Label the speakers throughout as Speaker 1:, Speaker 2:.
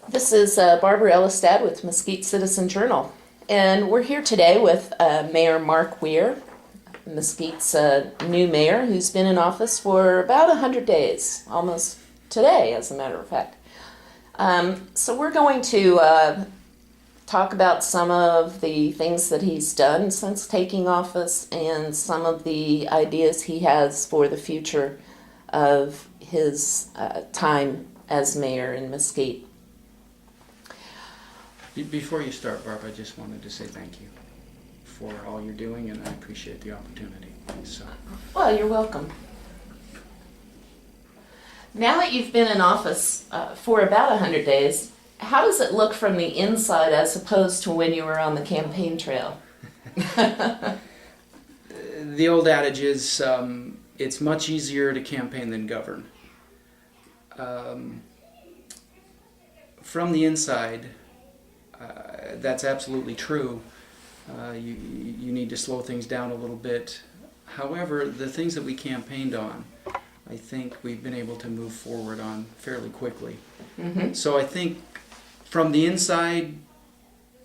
Speaker 1: This is Barbara Ellistad with Mesquite Citizen Journal, and we're here today with Mayor Mark Weir, Mesquite's new mayor, who's been in office for about 100 days, almost today, as a matter of fact. So we're going to talk about some of the things that he's done since taking office and some of the ideas he has for the future of his time as mayor in Mesquite.
Speaker 2: Before you start, Barb, I just wanted to say thank you for all you're doing, and I appreciate the opportunity. So.
Speaker 1: Well, you're welcome. Now that you've been in office for about 100 days, how does it look from the inside as opposed to when you were on the campaign trail?
Speaker 2: The old adage is, it's much easier to campaign than govern. From the inside, that's absolutely true. You need to slow things down a little bit. However, the things that we campaigned on, I think we've been able to move forward on fairly quickly. Mm-hmm. So I think from the inside,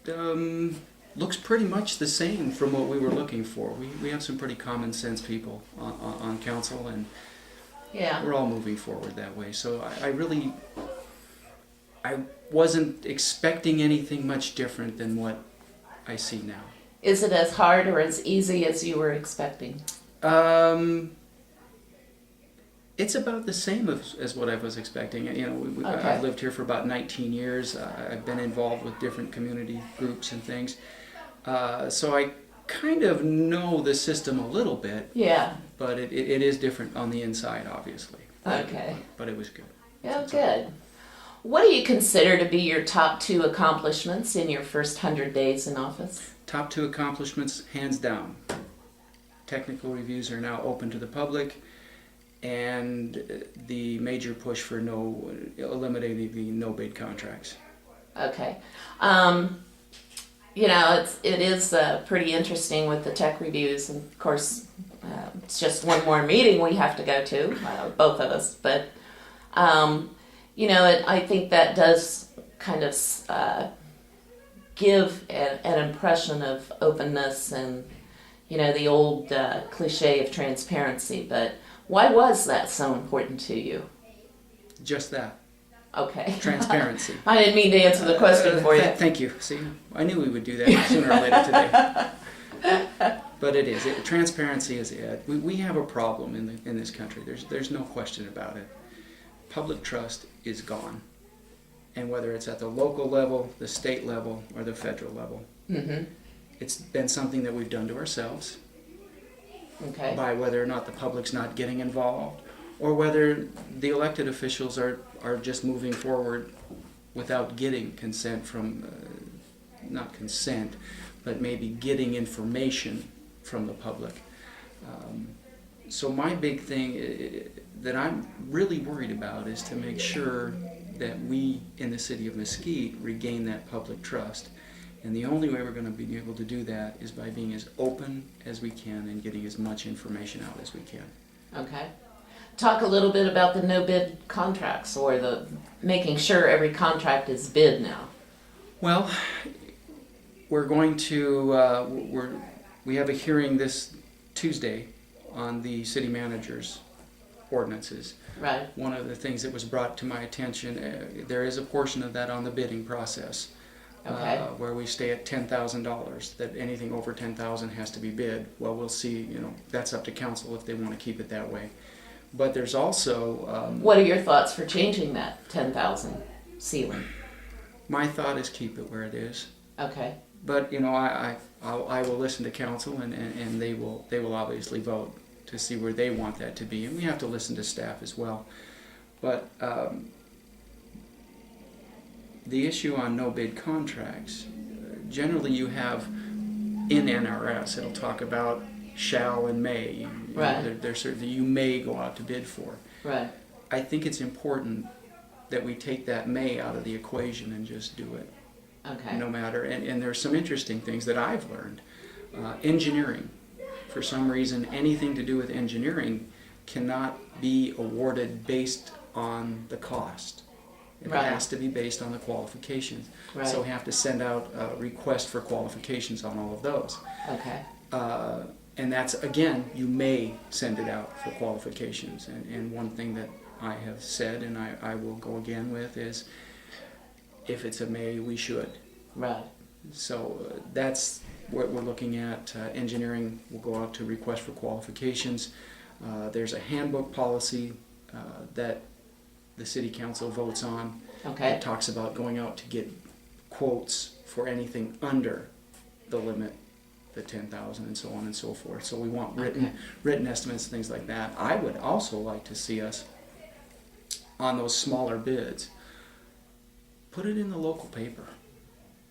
Speaker 2: looks pretty much the same from what we were looking for. We have some pretty common sense people on council, and
Speaker 1: yeah,
Speaker 2: we're all moving forward that way. So I wasn't expecting anything much different than what I see now.
Speaker 1: Is it as hard or as easy as you were expecting?
Speaker 2: It's about the same as what I was expecting. You know,
Speaker 1: Okay.
Speaker 2: I've lived here for about 19 years. I've been involved with different community groups and things. So I kind of know the system a little bit.
Speaker 1: Yeah.
Speaker 2: But it is different on the inside, obviously.
Speaker 1: Okay.
Speaker 2: But it was good.
Speaker 1: Yeah, good. What do you consider to be your top 2 accomplishments in your first 100 days in office?
Speaker 2: Top 2 accomplishments, hands down. Technical reviews are now open to the public, and the major push for eliminating the no-bid contracts.
Speaker 1: Okay. You know, it is pretty interesting with the tech reviews, and of course, it's just one more meeting we have to go to, both of us. But you know, I think that does kind of give an impression of openness and, you know, the old cliche of transparency. But why was that so important to you?
Speaker 2: Just that.
Speaker 1: Okay.
Speaker 2: Transparency.
Speaker 1: I didn't mean to answer the question for you.
Speaker 2: Thank you. See, I knew we would do that sooner or later today. But it is. Transparency is it. We have a problem in this country. There's no question about it. Public trust is gone. And whether it's at the local level, the state level, or the federal level, mm-hmm. It's been something that we've done to ourselves.
Speaker 1: Okay.
Speaker 2: By whether or not the public's not getting involved, or whether the elected officials are just moving forward without getting consent from, not consent, but maybe getting information from the public. So my big thing that I'm really worried about is to make sure that we in the city of Mesquite regain that public trust. And the only way we're going to be able to do that is by being as open as we can and getting as much information out as we can.
Speaker 1: Okay. Talk a little bit about the no-bid contracts, or the making sure every contract is bid now.
Speaker 2: Well, we're going to, we have a hearing this Tuesday on the city manager's ordinances.
Speaker 1: Right.
Speaker 2: One of the things that was brought to my attention, there is a portion of that on the bidding process.
Speaker 1: Okay.
Speaker 2: Where we stay at $10,000, that anything over $10,000 has to be bid. Well, we'll see, you know, that's up to council if they want to keep it that way. But there's also...
Speaker 1: what are your thoughts for changing that 10,000 ceiling?
Speaker 2: My thought is keep it where it is.
Speaker 1: Okay.
Speaker 2: But, you know, I will listen to council, and they will obviously vote to see where they want that to be. And we have to listen to staff as well. But the issue on no-bid contracts, generally you have in NRS, it'll talk about shall and may.
Speaker 1: Right.
Speaker 2: There's certain you may go out to bid for.
Speaker 1: Right.
Speaker 2: I think it's important that we take that may out of the equation and just do it.
Speaker 1: Okay.
Speaker 2: No matter, and there's some interesting things that I've learned. Engineering, for some reason, anything to do with engineering cannot be awarded based on the cost. It
Speaker 1: Right.
Speaker 2: has to be based on the qualifications.
Speaker 1: Right.
Speaker 2: So we have to send out a request for qualifications on all of those.
Speaker 1: Okay.
Speaker 2: And that's, again, you may send it out for qualifications. And one thing that I have said, and I will go again with, is if it's a may, we should.
Speaker 1: Right.
Speaker 2: So that's what we're looking at. Engineering will go out to request for qualifications. There's a handbook policy that the city council votes on.
Speaker 1: Okay.
Speaker 2: It talks about going out to get quotes for anything under the limit, the 10,000 and so on and so forth. So we want written estimates, things like that. I would also like to see us on those smaller bids, put it in the local paper.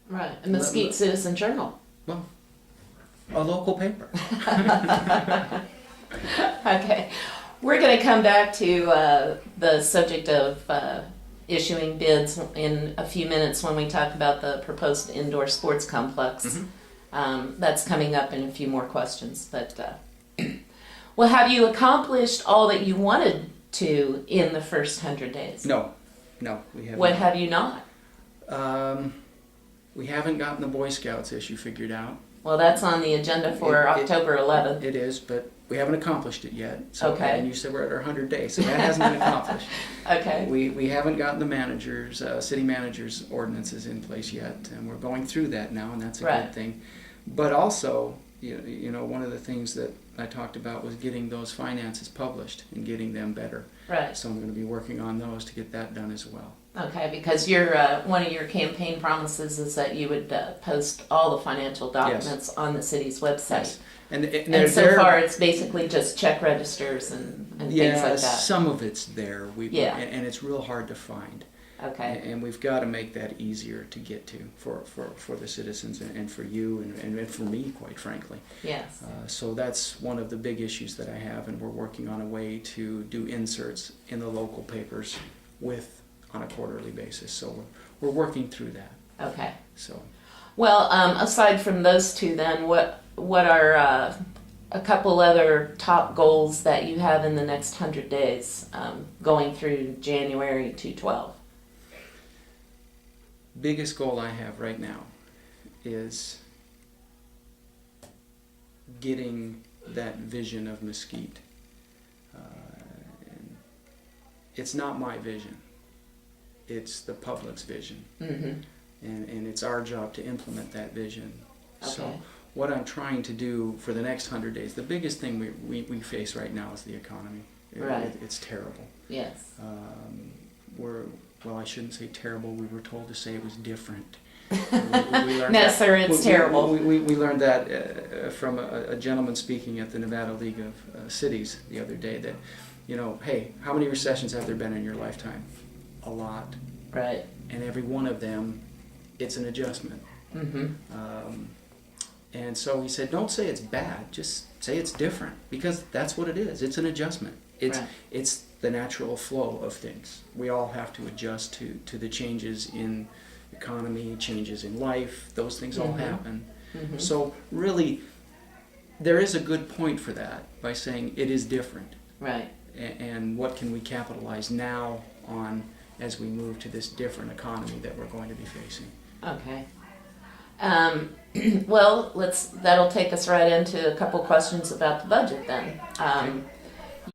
Speaker 1: Right. A Mesquite Citizen Journal.
Speaker 2: Well, a local paper.
Speaker 1: Okay. We're going to come back to the subject of issuing bids in a few minutes when we talk about the proposed indoor sports complex. That's coming up in a few more questions. But well, have you accomplished all that you wanted to in the first 100 days?
Speaker 2: No, we haven't.
Speaker 1: What have you not?
Speaker 2: We haven't gotten the Boy Scouts issue figured out.
Speaker 1: Well, that's on the agenda for October 11th.
Speaker 2: It is, but we haven't accomplished it yet. So,
Speaker 1: Okay.
Speaker 2: And you said we're at our 100 days, so that hasn't been accomplished.
Speaker 1: Okay.
Speaker 2: We haven't gotten the managers, city managers' ordinances in place yet, and we're going through that now, and that's a
Speaker 1: Right.
Speaker 2: good thing. But also, you know, one of the things that I talked about was getting those finances published and getting them better.
Speaker 1: Right.
Speaker 2: So I'm going to be working on those to get that done as well.
Speaker 1: Okay, because your one of your campaign promises is that you would post all the financial documents on the city's website.
Speaker 2: Yes. And
Speaker 1: And so far, it's basically just check registers and things like that.
Speaker 2: Some of it's there.
Speaker 1: Yeah.
Speaker 2: And it's real hard to find.
Speaker 1: Okay.
Speaker 2: And we've got to make that easier to get to for the citizens and for you and for me, quite frankly.
Speaker 1: Yes.
Speaker 2: So that's one of the big issues that I have, and we're working on a way to do inserts in the local papers on a quarterly basis. So we're working through that.
Speaker 1: Okay.
Speaker 2: So.
Speaker 1: Well, aside from those two, then what are a couple other top goals that you have in the next 100 days, going through January 2012?
Speaker 2: Biggest goal I have right now is getting that vision of Mesquite. And it's not my vision. It's the public's vision.
Speaker 1: Mm-hmm.
Speaker 2: And it's our job to implement that vision.
Speaker 1: Okay.
Speaker 2: So what I'm trying to do for the next 100 days, the biggest thing we face right now is the economy.
Speaker 1: Right.
Speaker 2: It's terrible.
Speaker 1: Yes.
Speaker 2: Well, I shouldn't say terrible. We were told to say it was different. We learned
Speaker 1: No, sir, it's terrible.
Speaker 2: We learned that from a gentleman speaking at the Nevada League of Cities the other day that, you know, hey, how many recessions have there been in your lifetime? A lot.
Speaker 1: Right.
Speaker 2: And every one of them, it's an adjustment.
Speaker 1: Mm-hmm.
Speaker 2: And so he said, don't say it's bad, just say it's different, because that's what it is. It's an adjustment. It's the natural flow of things. We all have to adjust to the changes in economy, changes in life. Those things all happen.
Speaker 1: Mm-hmm.
Speaker 2: So really, there is a good point for that by saying it is different.
Speaker 1: Right.
Speaker 2: And what can we capitalize now on as we move to this different economy that we're going to be facing?
Speaker 1: Okay. Well, that'll take us right into a couple questions about the budget then.
Speaker 2: Okay.